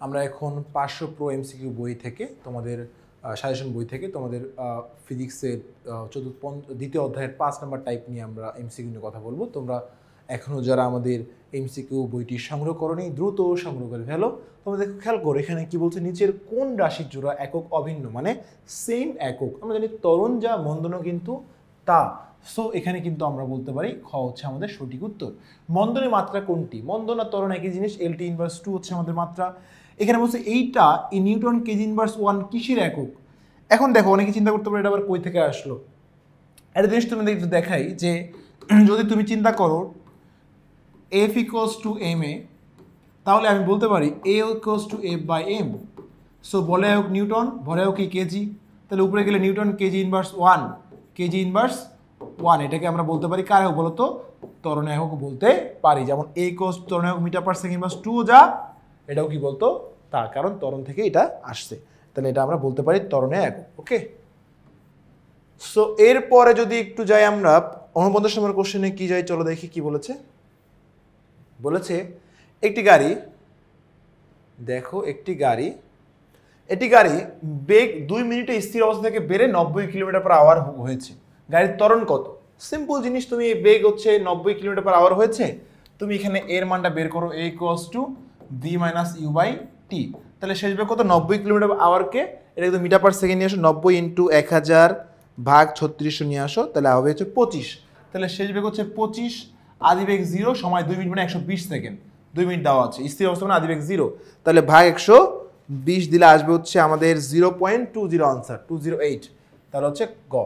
আমরা এখন 500 pro MCQ বই থেকে তোমাদের সাজেশন বই থেকে তোমাদের ফিজিক্সের দ্বিতীয় অধ্যায়ের 5 নম্বর টাইপ নিয়ে আমরা এমসিকিউ নিয়ে কথা বলবো। তোমরা এখনও যারা আমাদের এমসিকিউ বইটি সংগ্রহ করোনি দ্রুত সংগ্রহ করে ফেলো। তোমরা দেখো, খেয়াল করো এখানে কি বলছে, নিচের কোন রাশির জোড়া একক অভিন্ন, মানে সেম একক। আমরা জানি ত্বরণ যা মন্দনও কিন্তু তা। সো এখানে কিন্তু আমরা বলতে পারি খ হচ্ছে আমাদের সঠিক উত্তর। মন্দনের মাত্রা কোনটি? মন্দন আর ত্বরণ একই জিনিস, LT ইনভার্স 2 হচ্ছে আমাদের মাত্রা। এখানে বলছে এইটা এই নিউটন কেজি ইনভার্স 1 কিসের একক। এখন দেখো, অনেকে চিন্তা করতে পারে এটা আবার কই থেকে আসলো। একটা জিনিস তুমি দেখাই যে যদি তুমি চিন্তা করো F equals to M A, তাহলে আমি বলতে পারি A equals to F by M. So বলে হোক নিউটন, ভরে হোক কি কেজি, তাহলে উপরে গেলে Newton KG inverse 1, KG inverse 1, এটাকে আমরা বলতে পারি কার একক বলতো? ত্বরণ একক বলতে পারি। যেমন A ইকুয়ালস টু ত্বরণ একক মিটার পার সেকেন্ড ইনভার্স 2 যা, এটাও কি বলতো? তা, কারণ ত্বরণ থেকে এটা আসছে, তাহলে এটা আমরা বলতে পারি ত্বরণের একক। ওকে, সো এরপরে যদি একটু যাই আমরা 49 নম্বর কোশ্চেনে কি যাই, চলো দেখি কি বলেছে। বলেছে একটি গাড়ি, দেখো একটি গাড়ি বেগ 2 মিনিটে স্থির অবস্থা থেকে বেড়ে 90 কিলোমিটার পার আওয়ার হয়েছে। গাড়ির ত্বরণ কত? সিম্পল জিনিস, তুমি বেগ হচ্ছে 90 কিলোমিটার পার আওয়ার হয়েছে, তুমি এখানে এর মানটা বের করো, A equals to V minus U by T. তাহলে শেষ বেগ কত? 90 কিলোমিটার আওয়ারকে এটা কিন্তু মিটার পার সেকেন্ড নিয়ে আসো, 90 ইন্টু 1000 ভাগ 3600 নিয়ে আসো, তাহলে হবে হচ্ছে 25। তাহলে শেষ বেগ হচ্ছে 25, আদি বেগ 0, সময় 2 মিনিট মানে 120 সেকেন্ড, 2 মিনিট দেওয়া আছে, স্থির অবস্থা মানে আদি বেগ 0, তাহলে ভাগ 120 দিলে আসবে হচ্ছে আমাদের 0.20 আনসার 208। তাহলে হচ্ছে গ।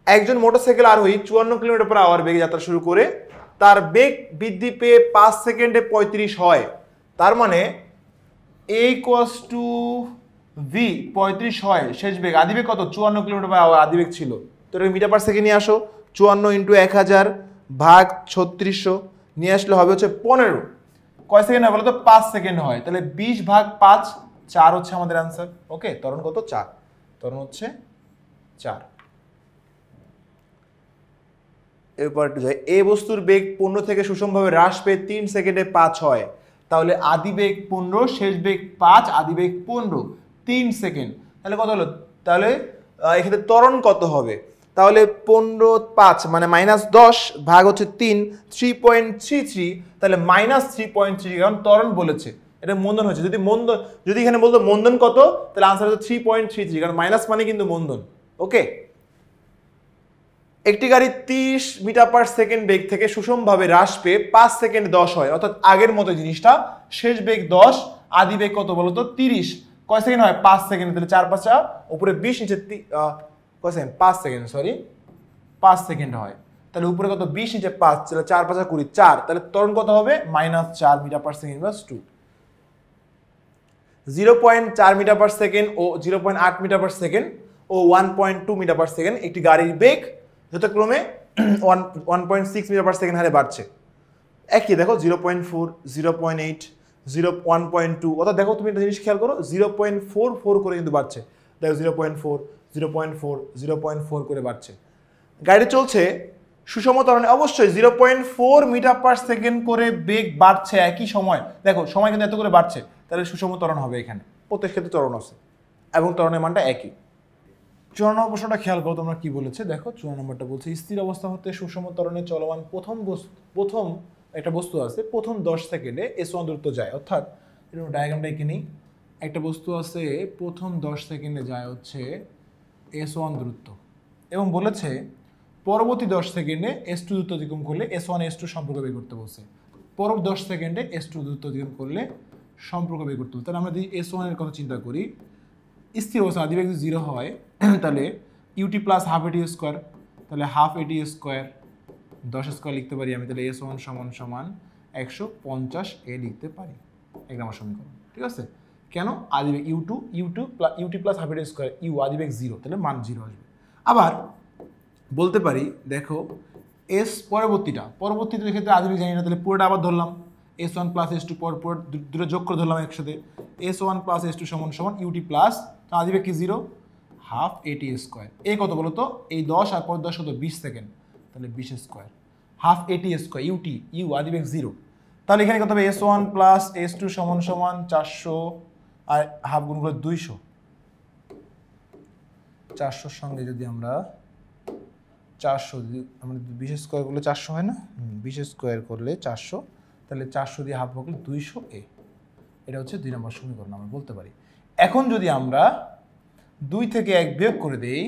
একজন মোটরসাইকেল আরোহী 54 কিলোমিটার পার আওয়ার বেগে যাত্রা শুরু করে তার বেগ বৃদ্ধি পেয়ে 5 সেকেন্ডে 35 হয়। তার মানে A ইকুয়ালস টু V 35 হয়, শেষ বেগ আদি বেগ কত? 54 কিলোমিটার পার আওয়ার আদি বেগ ছিল, তো এটা মিটার পার সেকেন্ড নিয়ে আসো, 54 ইন্টু 1000 ভাগ 3600 নিয়ে আসলে হবে হচ্ছে 15। কয় সেকেন্ড হয় বলো তো? 5 সেকেন্ড হয়, তাহলে 20 ভাগ 5, 4 হচ্ছে আমাদের আনসার। ওকে, ত্বরণ কত? 4, ত্বরণ হচ্ছে 4। এরপর একটু যাই, এ বস্তুর বেগ 15 থেকে সুষমভাবে হ্রাস পেয়ে 3 সেকেন্ডে 5 হয়, তাহলে আদি বেগ 15, শেষ বেগ 5, আদি বেগ 15, 3 সেকেন্ড, তাহলে কত হলো? তাহলে এক্ষেত্রে ত্বরণ কত হবে? তাহলে 15 5 মানে -10 ভাগ হচ্ছে 3, 3.33, তাহলে -3.3, কারণ ত্বরণ বলেছে, এটা মন্দন হয়েছে। যদি এখানে বলতো মন্দন কত, তাহলে আনসার হচ্ছে 3.33, কারণ মাইনাস মানে কিন্তু মন্দন। ওকে, একটি গাড়ি 30 মিটার পার সেকেন্ড বেগ থেকে সুষমভাবে হ্রাস পেয়ে 5 সেকেন্ড 10 হয়, অর্থাৎ আগের মতো জিনিসটা, শেষ বেগ 10, আদি বেগ কত বলতো? 30, কয় সেকেন্ড হয়? 5 সেকেন্ড, তাহলে 4 5 উপরে 20 নিচে কয় সেকেন্ড? 5 সেকেন্ড, সরি 5 সেকেন্ড হয়, তাহলে উপরে কত? 20 নিচে 5, তাহলে 4 5 20, 4, তাহলে ত্বরণ কত হবে? -4 metre per second inverse 2। 0.4 metre per second ও 0.8 মিটার পার সেকেন্ড ও 1.2 মিটার পার সেকেন্ড একটি গাড়ির বেগ যথাক্রমে 1.6 মিটার পার সেকেন্ড হারে বাড়ছে। একই দেখো 0.4, 0.8, 1.2, অর্থাৎ দেখো তুমি একটা জিনিস খেয়াল করো, 0.44 করে কিন্তু বাড়ছে। দেখো 0.4, 0.4, 0.4 করে বাড়ছে। গাড়ি চলছে সুষম ত্বরণে, অবশ্যই 0.4 মিটার পার সেকেন্ড করে বেগ বাড়ছে একই সময়। দেখো সময় কিন্তু এত করে বাড়ছে, তাহলে সুষম ত্বরণ হবে এখানে, প্রত্যেক ক্ষেত্রে ত্বরণ আছে এবং ত্বরণের মানটা একই। 54 নম্বর প্রশ্নটা খেয়াল করো তোমরা কি বলেছে, দেখো 54 নম্বরটা বলছে স্থির অবস্থা হতে সুষম ত্বরণে চলমান প্রথম একটা বস্তু আছে, প্রথম 10 সেকেন্ডে S1 দূরত্ব যায়, অর্থাৎ এরকম ডায়াগ্রামটা এঁকে নিই। একটা বস্তু আছে প্রথম 10 সেকেন্ডে যায় হচ্ছে S1 দূরত্ব, এবং বলেছে পরবর্তী 10 সেকেন্ডে S2 দূরত্ব অতিক্রম করলে S1 S2 সম্পর্ক বের করতে বলছে। পরবর্তী 10 সেকেন্ডে S2 দূরত্ব অতিক্রম করলে সম্পর্ক বের করতে হবে। তাহলে আমরা যদি S1 এর কথা চিন্তা করি, স্থির অবস্থা আদি বেগ যদি 0 হয়, তাহলে UT plus half AT square, তাহলে হাফ AT স্কোয়ার 10 স্কোয়ার লিখতে পারি আমি, তাহলে S1 সমান 150 A লিখতে পারি, 1 নম্বর সমীকরণ। ঠিক আছে, কেন? আদি বেগ UT plus half AT square, U আদি বেগ 0, তাহলে মান 0 আসবে। আবার বলতে পারি দেখো এস পরবর্তীটা ক্ষেত্রে আদি বেগ জানি না, তাহলে পুরোটা আবার ধরলাম, S1 প্লাস S2 পর দুটো যোগ করে ধরলাম একসাথে, S1 প্লাস S2 সমান UT প্লাস, আদি বেগ কি 0, হাফ AT স্কোয়ার। এ কত বলো তো? এই 10 আর পর 10 কত? 20 সেকেন্ড, তাহলে 20 square, half AT square U আদি বেগ 0, তাহলে এখানে কত হবে S1 প্লাস S2 সমান সমান 400 আর হাফ গুণ করে 200। 400 সঙ্গে যদি আমরা 400 যদি আমরা 20 স্কোয়ার করলে 400 হয় না, 20 স্কোয়ার করলে 400, তাহলে 400 দিয়ে হাফ করলে 200A। এটা হচ্ছে 2 নম্বর সমীকরণ আমরা বলতে পারি। এখন যদি আমরা 2 থেকে 1 বিয়োগ করে দেই,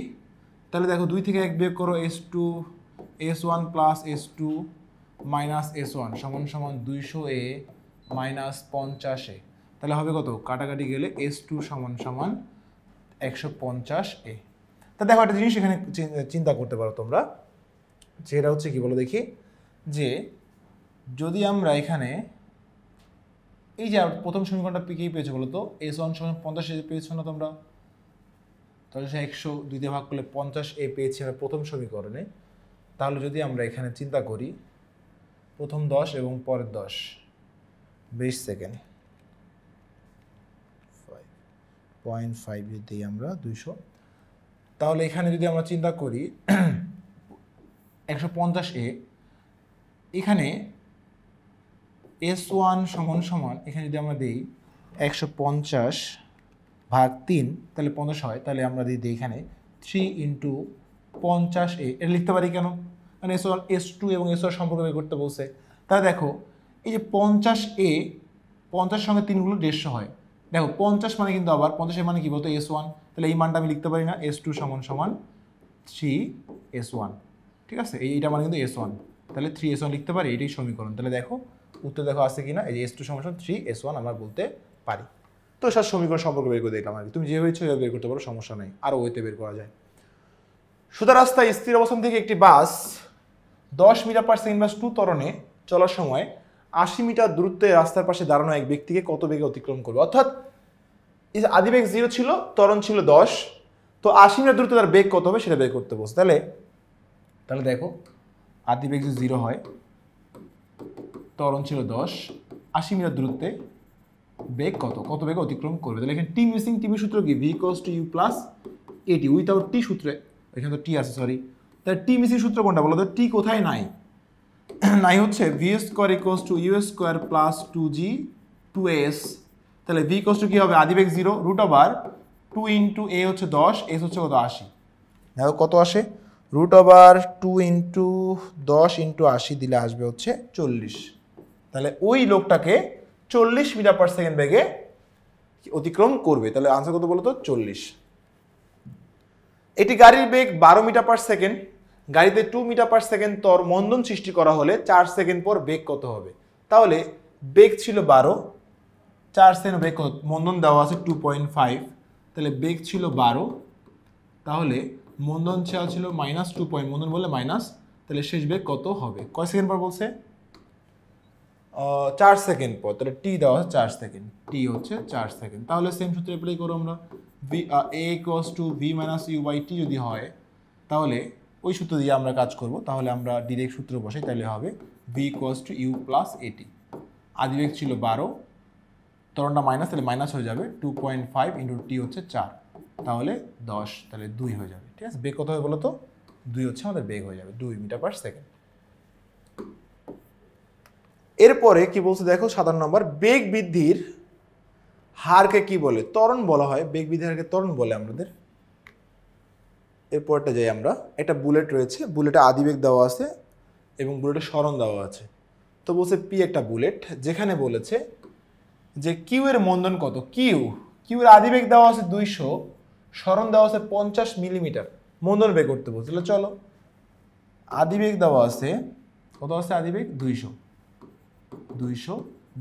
তাহলে দেখো 2 থেকে 1 বিয়োগ করো S1 plus S2 minus S1 সমান সমান 200A মাইনাস 50A। তাহলে হবে কত? কাটাকাটি গেলে S2 সমান সমান 150A। তা দেখো একটা জিনিস এখানে চিন্তা করতে পারো তোমরা, যেটা হচ্ছে কি বলো দেখি, যে যদি আমরা এখানে এই যে প্রথম সমীকরণটা কি পেয়েছো বলো তো, S1 সমান 50A পেয়েছো না তোমরা? তাহলে সে 100 2 দিয়ে ভাগ করলে 50A পেয়েছি আমরা প্রথম সমীকরণে। তাহলে যদি আমরা এখানে চিন্তা করি প্রথম 10 এবং পরের 10, 20 সেকেন্ড 0.5 যদি আমরা 200, তাহলে এখানে যদি আমরা চিন্তা করি 150A, এখানে S1 সমান সমান এখানে যদি আমরা দিই 150 ভাগ 3, তাহলে 50 হয়। তাহলে আমরা দিই এখানে 3 ইন্টু 50A। এটা লিখতে পারি কেন? মানে S1 S2 এবং S1 সম্পর্ক বের করতে বলছে। তাহলে দেখো এই যে 50A, 50 সঙ্গে 3 গুলো 150 হয়। দেখো 50 মানে কিন্তু আবার 50 মানে কি বলতো S1, তাহলে এই মানটা আমি লিখতে পারি না, S2 সমান সমান 3S1। ঠিক আছে, এইটা মানে কিন্তু S1, তাহলে 3S1 লিখতে পারি, এটাই সমীকরণ। তাহলে দেখো উত্তর দেখো আছে কিনা, এই যে S2 সমান সমান 3S1 আমরা বলতে পারি। তো স্যার সমীকরণ সম্পর্কে বের করে দেখলাম আর কি, তুমি যেভাবে ইচ্ছা বের করতে পারো, সমস্যা নেই, আরও ওইতে বের করা যায়। সোজা রাস্তায় স্থির অবস্থান থেকে একটি বাস 10 মিটার পার সেকেন্ড বাস 2 ত্বরণে চলার সময় 80 মিটার দূরত্বে রাস্তার পাশে দাঁড়ানো এক ব্যক্তিকে কত বেগে অতিক্রম করবে? অর্থাৎ এই যে আদিবেগ 0 ছিল, ত্বরণ ছিল 10, তো 80 মিটার দূরত্বে তার বেগ কত হবে সেটা বের করতে বলছে। তাহলে দেখো আদিবেগ যদি 0 হয়, ত্বরণ ছিল 10, 80 মিটার দূরত্বে বেগ কত বেগে অতিক্রম করবে? তাহলে এখানে টি মিসিং, টিভি সূত্র কি? V = U + AT, উইথাউট টি সূত্রে, এখানে তো টি আছে সরি, তাহলে টি মিসিং সূত্র কোনটা বলো তো? টি কোথায় নাই? নাই হচ্ছে V² = U² + 2G 2S। তাহলে V কি হবে? আদিবেগ 0 √2 ইন্টু A হচ্ছে 10, S হচ্ছে কত? 80। দেখো কত আসে, √2 ইন্টু 10 ইন্টু 80 দিলে আসবে হচ্ছে 40। তাহলে ওই লোকটাকে 40 মিটার পার সেকেন্ড বেগে অতিক্রম করবে। তাহলে আনসার কত বলো তো? 40। এটি গাড়ির বেগ 12 মিটার পার সেকেন্ড, গাড়িতে 2 মিটার পার সেকেন্ড মন্দন সৃষ্টি করা হলে 4 সেকেন্ড পর বেগ কত হবে? তাহলে বেগ ছিল 12, 4 সেকেন্ড বেগ মন্দন দেওয়া আছে 2.5, তাহলে বেগ ছিল 12, তাহলে মন্দন ছিল -2 পয়েন্ট, মন্দন বলে মাইনাস, তাহলে শেষ বেগ কত হবে? কয় সেকেন্ড পর বলছে? 4 সেকেন্ড পর। তাহলে টি দেওয়া আছে 4 সেকেন্ড, টি হচ্ছে 4 সেকেন্ড। তাহলে সেম সূত্র অ্যাপ্লাই করো আমরা, A = V - U/T যদি হয়, তাহলে ওই সূত্র দিয়ে আমরা কাজ করব। তাহলে আমরা ডিরেক্ট সূত্র বসাই, তাহলে হবে V = U + AT। আদিবেগ ছিল 12, ত্বরণটা মাইনাস, তাহলে মাইনাস হয়ে যাবে 2.5 ইন্টু টি হচ্ছে 4, তাহলে 10, তাহলে 2 হয়ে যাবে। ঠিক আছে, বেগ কত হবে বলো তো? 2 হচ্ছে আমাদের বেগ হয়ে যাবে, 2 মিটার পার সেকেন্ড। এরপরে কি বলছে দেখো, 7 নম্বর, বেগ বৃদ্ধির হারকে কি বলে? ত্বরণ বলা হয়। বেগ বৃদ্ধির হারকে ত্বরণ বলে আমাদের। এরপরটা যাই আমরা, একটা বুলেট রয়েছে, বুলেটে আদিবেগ দেওয়া আছে এবং বুলেটের সরণ দেওয়া আছে। তো বলছে পি একটা বুলেট, যেখানে বলেছে যে কিউ এর মন্দন কত? কিউ এর আদিবেগ দেওয়া আছে 200, সরণ দেওয়া আছে 50 মিলিমিটার, মন্দন বের করতে বলছে। তাহলে চলো, আদিবেগ দেওয়া আছে কত? আছে আদিবেগ 200,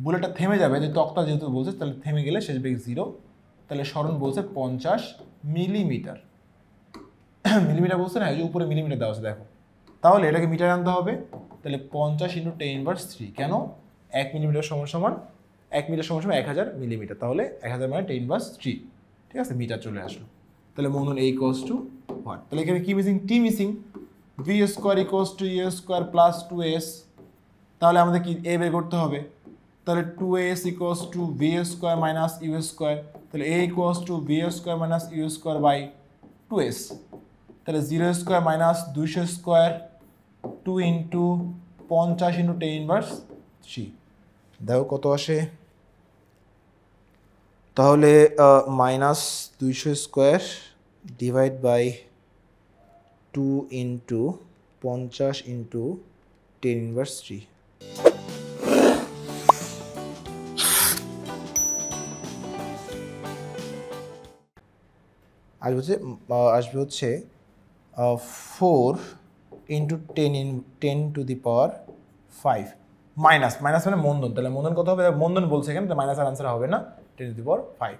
বুলেটটা থেমে যাবে, যে তক্তা যেহেতু বলছে, তাহলে থেমে গেলে শেষ বেগ 0, তাহলে সরণ বলছে 50 মিলিমিটার। মিলিমিটার বলছে না, এই যে উপরে মিলিমিটার দেওয়া আছে দেখো, তাহলে এটাকে মিটার আনতে হবে। তাহলে 50 × 10⁻³ কেন? 1 মিলিমিটার সমান 1 মিটার সমান 1000 মিলিমিটার, তাহলে 1000 মানে 10⁻³। ঠিক আছে, মিটার চলে আসলো। তাহলে মন্দন A = what? তাহলে এখানে কি মিসিং? টি মিসিং। V² = U² + 2S, তাহলে আমাদের কি A বের করতে হবে। তাহলে 2S = V² - U², তাহলে A = V² - U²/2S, তাহলে 0² - 200² 2 × 50 × 10⁻³ দেখো কত আসে, তাহলে minus 200 square divide by 2 into 50 into 10⁻³ আসবে হচ্ছে 4 ইন্টু 10⁻5 মাইনাস মানে মন্দন, তাহলে মন্দন কত হবে, মন্দন বলছে এখানে, মাইনাসের আনসার হবে না, 10⁻5।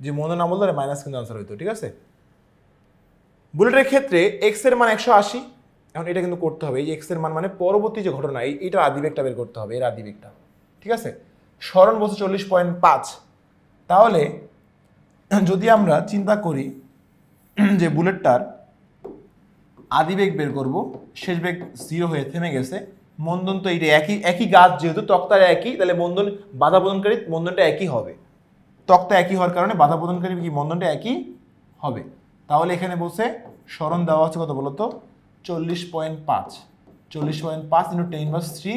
যে মন্দন না বলতো মাইনাস কিন্তু আনসার হইতো, ঠিক আছে। বুলেটের ক্ষেত্রে এক্স এর মান 180, এখন এটা কিন্তু করতে হবে, এই এক্স এর মান মানে পরবর্তী যে ঘটনা, এইটার আদিবেগটা বের করতে হবে, এর আদিবেগটা, ঠিক আছে। স্মরণ বলছে 40.5, তাহলে যদি আমরা চিন্তা করি যে বুলেটটার আদিবেগ বের করব, শেষ বেগ 0 হয়ে থেমে গেছে, মন্দন তো এইটা একই গাছ, যেহেতু তক্তার একই, তাহলে মন্দন বাধা প্রদানকারী মন্দনটা একই হবে, তক্তা একই হওয়ার কারণে বাধা প্রদানকারী কি মন্দনটা একই হবে। তাহলে এখানে বলছে স্মরণ দেওয়া হচ্ছে কত বলতো, 40.5 ইন্টু 10⁻³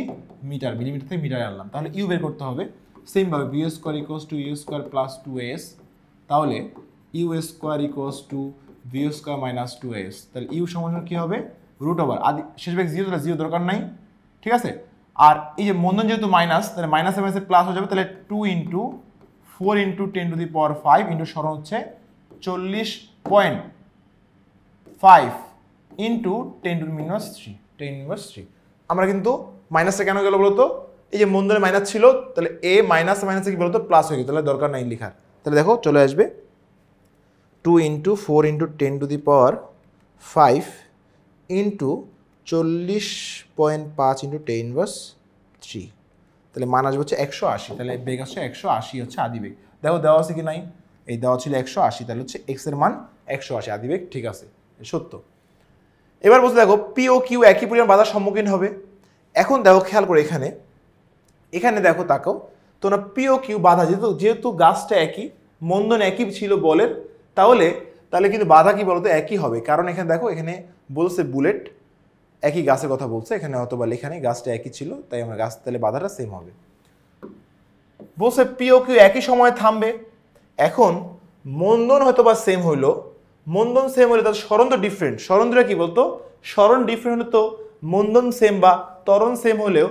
মিটার, মিলিমিটার থেকে মিটারে আনলাম, তাহলে ইউ বের করতে হবে। সেমভাবে V square equals to U square plus 2s, তাহলে U square equals to V square minus 2s, তাহলে ইউ সমান কী হবে, রুট ওভার আদি শেষ বেগ 0, তাহলে 0 দরকার নাই, ঠিক আছে। আর এই যে মন্দন যেহেতু মাইনাস, তাহলে মাইনাসে মাইনাসে প্লাস হয়ে যাবে, তাহলে 2 ইন্টু 4 ইন্টু 10⁻5 ইন্টু স্মরণ হচ্ছে 40.5 ইন্টু 10⁻³ আমরা কিন্তু মাইনাসটা কেন গেল বলতো, এই যে মন্দনে মাইনাস ছিল, তাহলে এ মাইনাসে কি বলতো প্লাস হয়ে গেছে, তাহলে দরকার নাই লেখার, তাহলে দেখো চলে আসবে 2 ইন্টু 4 ইন্টু 10⁻5 ইন্টু 40.5 ইন্টু 10⁻³, তাহলে মান আসবে হচ্ছে 180, তাহলে বেগ আসছে 180 হচ্ছে আদিবেগ। দেখো দেওয়া আছে কি নাই, এই দেওয়া ছিল 180, তাহলে হচ্ছে এক্স এর মান 180 আদিবেগ, ঠিক আছে, সত্য। এবার বলতে দেখো পি ও কিউ একই পরিমাণ বাধার সম্মুখীন হবে। এখন দেখো খেয়াল করে এখানে দেখো তাকাও, তোমরা পি ও কিউ বাধা, যেহেতু গাছটা একই, মন্দন একই ছিল বলের, তাহলে কিন্তু বাধা কি বলতো একই হবে, কারণ এখানে দেখো এখানে বলছে বুলেট একই গাছের কথা বলছে, এখানে অথবা লেখা নেই, গাছটা একই ছিল, তাই আমরা গাছ, তাহলে বাধাটা সেম হবে। বলছে পি ও কিউ একই সময় থামবে, এখন মন্দন হয়তো বা সেম হইলো, মন্দন সেম হলে তার স্মরণ তো ডিফারেন্ট, স্মরণটা কি বলতো, স্মরণ ডিফারেন্ট হলে তো মন্দন সেম বা ত্বরণ সেম হলেও,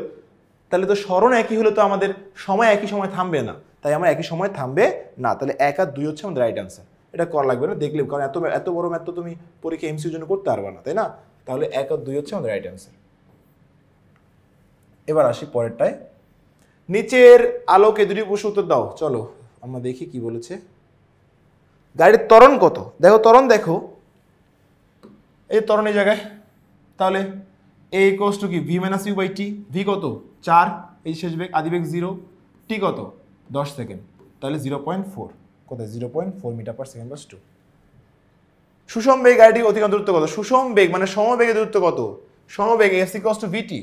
তাহলে তো স্মরণ একই হলে তো আমাদের সময় একই সময় থামবে না, তাই আমরা একই সময় থামবে না, তাহলে 1 আর 2 হচ্ছে আমাদের রাইট আনসার। এটা করা লাগবে না, দেখলে, কারণ এত বড় ম্যাথ তো তুমি পরীক্ষা এমসিকিউর জন্য করতে পারবে না, তাই না। তাহলে 1 আর 2 হচ্ছে আমাদের রাইট আনসার। এবার আসি পরেরটায়, নিচের আলোকে দুটি প্রশ্ন উত্তর দাও। চলো আমরা দেখি কি বলেছে। গাড়ির ত্বরণ কত, দেখো ত্বরণ, দেখো এই ত্বরণ এই জায়গায়, তাহলে এ ইকুয়ালস টু কি V minus U by T, V কত 4, এই শেষ বেগ আদিবেগ 0, টি কত 10 সেকেন্ড, তাহলে 0.4, কোথায় 0.4 মিটার/সেকেন্ড/2। সুষম বেগ গাড়িটি অতিক্রান্ত দূরত্ব কত, সুষম বেগ মানে সমবেগের দূরত্ব কত, সমবেগ S equals to VT,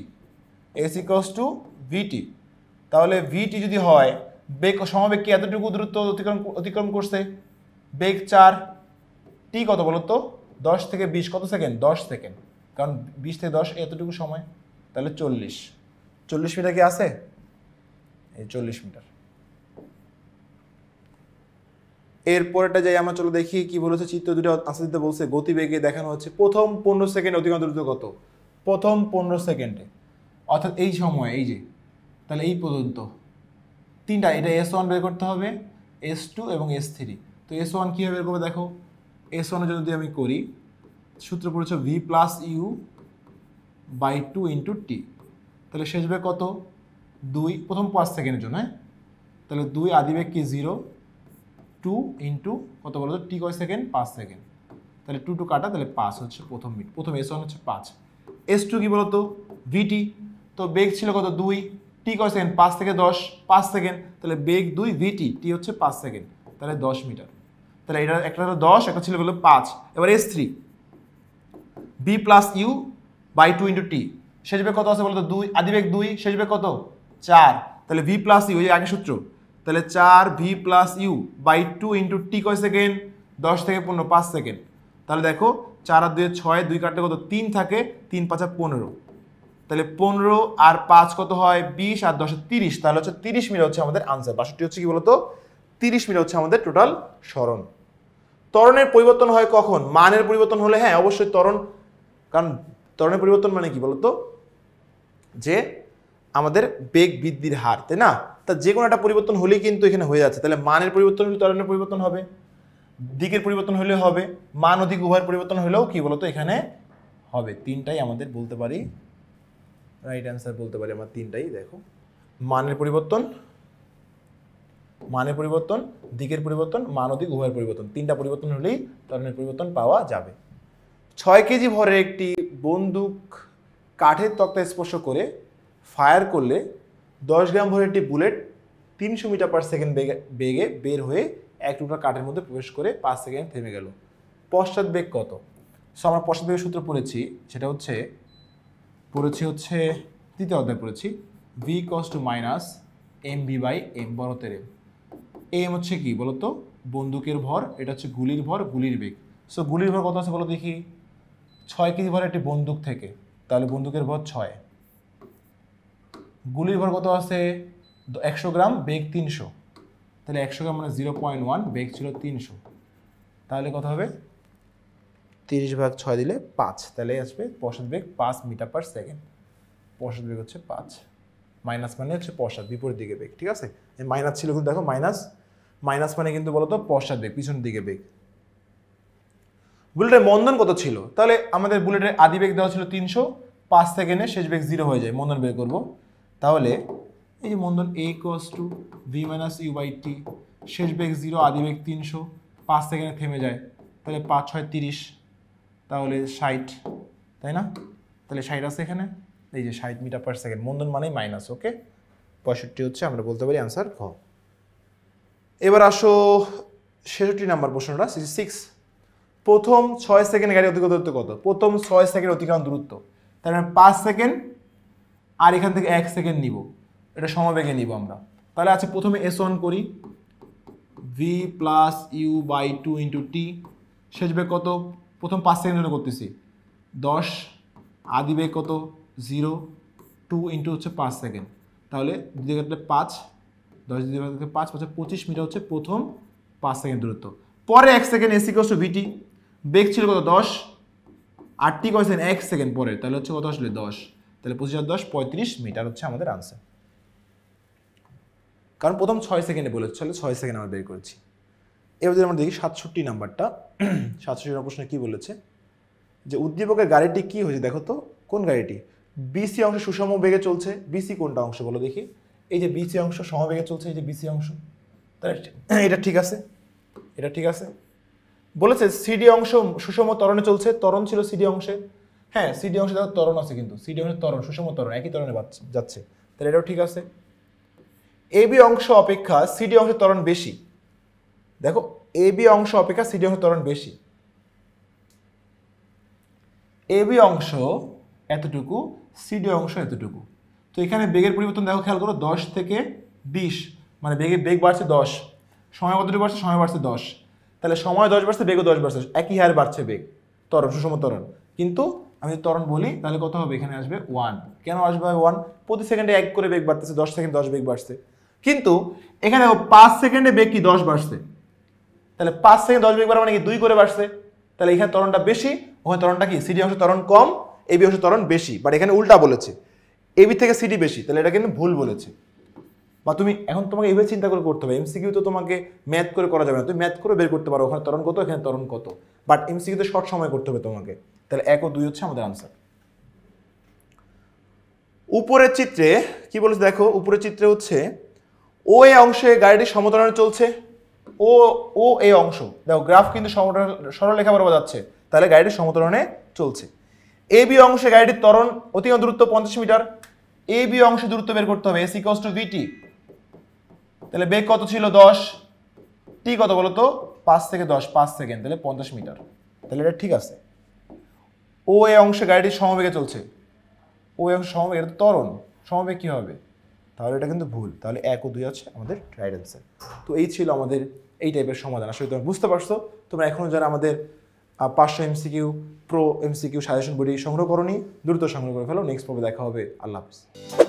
S equals to VT, তাহলে ভিটি যদি হয় বেগ সমবেগ কি এতটুকু দূরত্ব অতিক্রম করছে, বেগ 4, টি কত বলতো 10 থেকে 20 কত সেকেন্ড, 10 সেকেন্ড, কারণ 20 থেকে 10 এতটুকু সময়, তাহলে 40 মিটার কি আছে, এই 40 মিটার। এরপরটা যাই আমরা, চলো দেখি কি বলেছে, চিত্র দুটো আনসার দিতে বলছে। গতিবেগে দেখানো হচ্ছে প্রথম 15 সেকেন্ডে অতিক্রান্ত দূরত্ব কত, প্রথম 15 সেকেন্ডে, অর্থাৎ এই সময়, এই যে, তাহলে এই পর্যন্ত তিনটা, এটা S1 বের করতে হবে, S2 এবং S3। তো S1 কীভাবে বের করবে দেখো, S1 যদি আমি করি, সূত্র পড়েছে V plus U by 2 into T, তাহলে শেষ বেগ কত 2, প্রথম 5 সেকেন্ডের জন্য, হ্যাঁ, তাহলে 2 আদিবেগ কি 0, 2 ইন্টু কত বলতো টি কয় সেকেন্ড, 5 সেকেন্ড, তাহলে 2 কাটা, তাহলে 5 হচ্ছে প্রথম S1 হচ্ছে 5। S2 কি বলতো ভিটি, তো বেগ ছিল কত 2, টি কয় সেকেন্ড 5 থেকে 10, 5 সেকেন্ড, তাহলে বেগ 2 ভিটি, টি হচ্ছে 5 সেকেন্ড, তাহলে 10 মিটার, তাহলে এটা একটা হলো 10, একটা ছিল বললো 5। এবার S3 V plus U by 2 into T, শেষ বেগ কত আছে বলতো 2, আদিবেগ 2, শেষ বেগ কত 4, তাহলে ভি প্লাস ইউ, এই আগে সূত্র, তাহলে 4 V plus U by 2 into T কয় সেকেন্ড, 10 থেকে 15, 5 সেকেন্ড, তাহলে দেখো 4 আর 2 6, 2 কাটলে কত 3 থাকে, 3 5 15, তাহলে 15 আর 5 কত হয় 20 আর 10 30, তাহলে হচ্ছে 30 মিটার হচ্ছে আমাদের আনসার। 62 হচ্ছে কি বলতো 30 মিটার হচ্ছে আমাদের টোটাল সরণ। ত্বরণের পরিবর্তন হয় কখন? মানের পরিবর্তন হলে হ্যাঁ অবশ্যই ত্বরণ, কারণ ত্বরণের পরিবর্তন মানে কি বলতো, যে আমাদের বেগ বৃদ্ধির হার, তাই না? তা যে কোনো একটা পরিবর্তন হলেই কিন্তু এখানে হয়ে যাচ্ছে। তাহলে মানের পরিবর্তন হলে ত্বরণের পরিবর্তন হবে, দিকের পরিবর্তন হলে হবে, মান অধিক উভয়ের পরিবর্তন হলেও কি বলতো এখানে হবে। তিনটাই আমাদের বলতে পারি রাইট অ্যান্সার বলতে পারি আমরা তিনটাই। দেখো মানের পরিবর্তন, দিকের পরিবর্তন, মান অধিক উভয়ের পরিবর্তন, তিনটা পরিবর্তন হলেই ত্বরণের পরিবর্তন পাওয়া যাবে। 6 কেজি ভরের একটি বন্দুক কাঠের তক্তায় স্পর্শ করে ফায়ার করলে 10 গ্রাম ভরের একটি বুলেট 300 মিটার পার সেকেন্ড বেগে বের হয়ে এক টুকরা কাঠের মধ্যে প্রবেশ করে 5 সেকেন্ড থেমে গেল। পশ্চাৎ বেগ কত? সো আমরা পশ্চাৎ বেগের সূত্র পড়েছি, সেটা হচ্ছে তৃতীয় অধ্যায় পড়েছি, v = -mv/m বড়তের m। এম হচ্ছে কি বলতো বন্দুকের ভর, এটা হচ্ছে গুলির ভর, গুলির বেগ। সো গুলির ভর কত আছে বলো দেখি, 6 কেজি ভরের একটি বন্দুক থেকে, তাহলে বন্দুকের ভর 6, গুলির ভর কত আছে 100 গ্রাম, বেগ 300, তাহলে 100 গ্রাম মানে 0.1, বেগ ছিল 300, তাহলে কত হবে 30/6 দিলে 5, তাহলে আসবে পশ্চাৎ বেগ 5 মিটার পার সেকেন্ড। পশ্চাৎ বেগ হচ্ছে 5, মাইনাস মানে হচ্ছে পশ্চাৎ বিপরীত দিকে বেগ, ঠিক আছে? এই মাইনাস ছিল কিন্তু দেখো মাইনাস মানে কিন্তু বলতো পশ্চাৎ বেগ, পিছন দিকে বেগ। বুলেটের মন্দন কত ছিল? তাহলে আমাদের বুলেটের আদি বেগ দেওয়া ছিল 300, 5 সেকেন্ডে শেষ বেগ 0 হয়ে যায়, মন্দন বের করব। তাহলে এই যে মন্দন a = v - u/t, শেষ বেগ 0, আদি বেগ 300, 5 সেকেন্ডে থেমে যায়, তাহলে 5 × 6 = 30, তাহলে 60, তাই না? তাহলে 60 আছে এখানে, এই যে 60 মিটার পার সেকেন্ড, মন্দন মানেই মাইনাস, ওকে? 65 হচ্ছে আমরা বলতে পারি অ্যান্সার ঘ। এবার আসো 66 নাম্বার প্রশ্নটা, 66। প্রথম 6 সেকেন্ড গাড়ি অতিক্রম দূরত্ব কত? প্রথম 6 সেকেন্ড অতিক্রম দূরত্ব, তার মানে 5 সেকেন্ড আর এখান থেকে 1 সেকেন্ড নিব, এটা সমবেগে নিব আমরা। তাহলে আছে প্রথমে S1 করি, v + u/2 × t, শেষ বেগ কত? প্রথম 5 সেকেন্ড জন্য করতেছি 10, আদি বেগ কত 0, 2 × হচ্ছে 5 সেকেন্ড, তাহলে দুই কাটলে 5, 10 দুই কাটলে 5, 25 মিটার হচ্ছে প্রথম 5 সেকেন্ড দূরত্ব। পরে 1 সেকেন্ড s = vt, বেগ ছিল কত 10, আর টি করেছেন 1 সেকেন্ড পরে, তাহলে হচ্ছে কত আসলে 10, তাহলে 25 আর 10 35 মিটার হচ্ছে আমাদের আনসার। কারণ প্রথম 6 সেকেন্ডে বলেছে, তাহলে 6 সেকেন্ড আমরা বের করেছি। এবার যদি আমরা দেখি 67 নাম্বারটা, 67 নম্বর প্রশ্নে কি বলেছে, যে উদ্দীপকের গাড়িটি কি হয়েছে দেখো তো, কোন গাড়িটি? বিসি অংশ সুষম বেগে চলছে, বিসি কোনটা অংশ বলো দেখি, এই যে বিসি অংশ সমবেগে চলছে, এই যে বিসি অংশ, তাহলে এটা ঠিক আছে, এটা ঠিক আছে। বলেছে সিডি অংশ সুষম ত্বরণে চলছে, ত্বরণ ছিল সিডি অংশে, হ্যাঁ সিডি অংশে দেখো ত্বরণ আছে, কিন্তু সিডি অংশের ত্বরণ সুষম ত্বরণ একই ত্বরণে যাচ্ছে, তাহলে এটাও ঠিক আছে। এবি অংশ অপেক্ষা সিডি অংশের ত্বরণ বেশি, দেখো এবি অংশ অপেক্ষা সিডি অংশের ত্বরণ বেশি, এবি অংশ এতটুকু, সিডি অংশ এতটুকু। তো এখানে বেগের পরিবর্তন দেখো, খেয়াল করো 10 থেকে 20, মানে বেগ বাড়ছে 10, সময় কতটুকু বাড়ছে? সময় বাড়ছে 10, তাহলে সময় 10 বাড়ছে, বেগও 10 বাড়ছে, একই হারে বাড়ছে বেগ, ত্বরণ সুষম ত্বরণ। কিন্তু আমি যদি ত্বরণ বলি তাহলে কত হবে? এখানে আসবে 1। কেন আসবে 1? প্রতি সেকেন্ডে 1 করে বেগ বাড়তেছে, 10 সেকেন্ড 10 বেগ বাড়ছে। কিন্তু এখানে 5 সেকেন্ডে বেগ কি 10 বাড়ছে, তাহলে 5 সেকেন্ড 10 বেগ বাড়া মানে কি 2 করে বাড়ছে, তাহলে এখানে ত্বরণটা বেশি, ওখানে ত্বরণটা কি সিডি অংশের ত্বরণ কম, এবি অংশের ত্বরণ বেশি, বাট এখানে উল্টা বলেছে এবি থেকে সিডি বেশি, তাহলে এটা কিন্তু ভুল বলেছে। বা তুমি এখন তোমাকে এইভাবে চিন্তা করে করতে হবে, এমসিকিউ তো তোমাকে ম্যাথ করে করা যাবে না, তুমি ম্যাথ করে বের করতে পারো ওখানে ত্বরণ কত, এখানে ত্বরণ কত, বাট এমসিকিউ তো শর্ট সময় করতে হবে তোমাকে। তাহলে 1 ও 2 হচ্ছে আমাদের আনসার। উপরের চিত্রে কি বলেছে দেখো, উপরের চিত্রে হচ্ছে ও এ অংশে গাড়িটি সমতরণে চলছে, ও এ অংশ দেখো গ্রাফ কিন্তু সরলরেখা বরাবর যাচ্ছে, তাহলে গাড়িটি সমতরণে চলছে। এ বি অংশে গাড়িটির ত্বরণ অতিক্রম দূরত্ব 50 মিটার, এ বি অংশে দূরত্ব বের করতে হবে, s = vt, তাহলে বেগ কত ছিল 10, টি কত বলো তো 5 থেকে 10, 5 সেকেন্ড, তাহলে 50 মিটার, তাহলে এটা ঠিক আছে। ও এ অংশে গাড়িটি সমবেগে চলছে, ও এ অংশ সমবেগ, এটা ত্বরণ, সমবেগ কি হবে? তাহলে এটা কিন্তু ভুল, তাহলে 1 ও 2 হচ্ছে আমাদের রাইট অ্যান্সার। তো এই ছিল আমাদের এই টাইপের সমাধান। আসলে তোমরা বুঝতে পারছো, তোমরা এখনো যারা আমাদের 500 MCQ প্রো MCQ সাজেশন বইটি সংগ্রহ করনি, দ্রুত সংগ্রহ করে ফেলো। নেক্সট পর্বে দেখা হবে। আল্লাহ হাফিজ।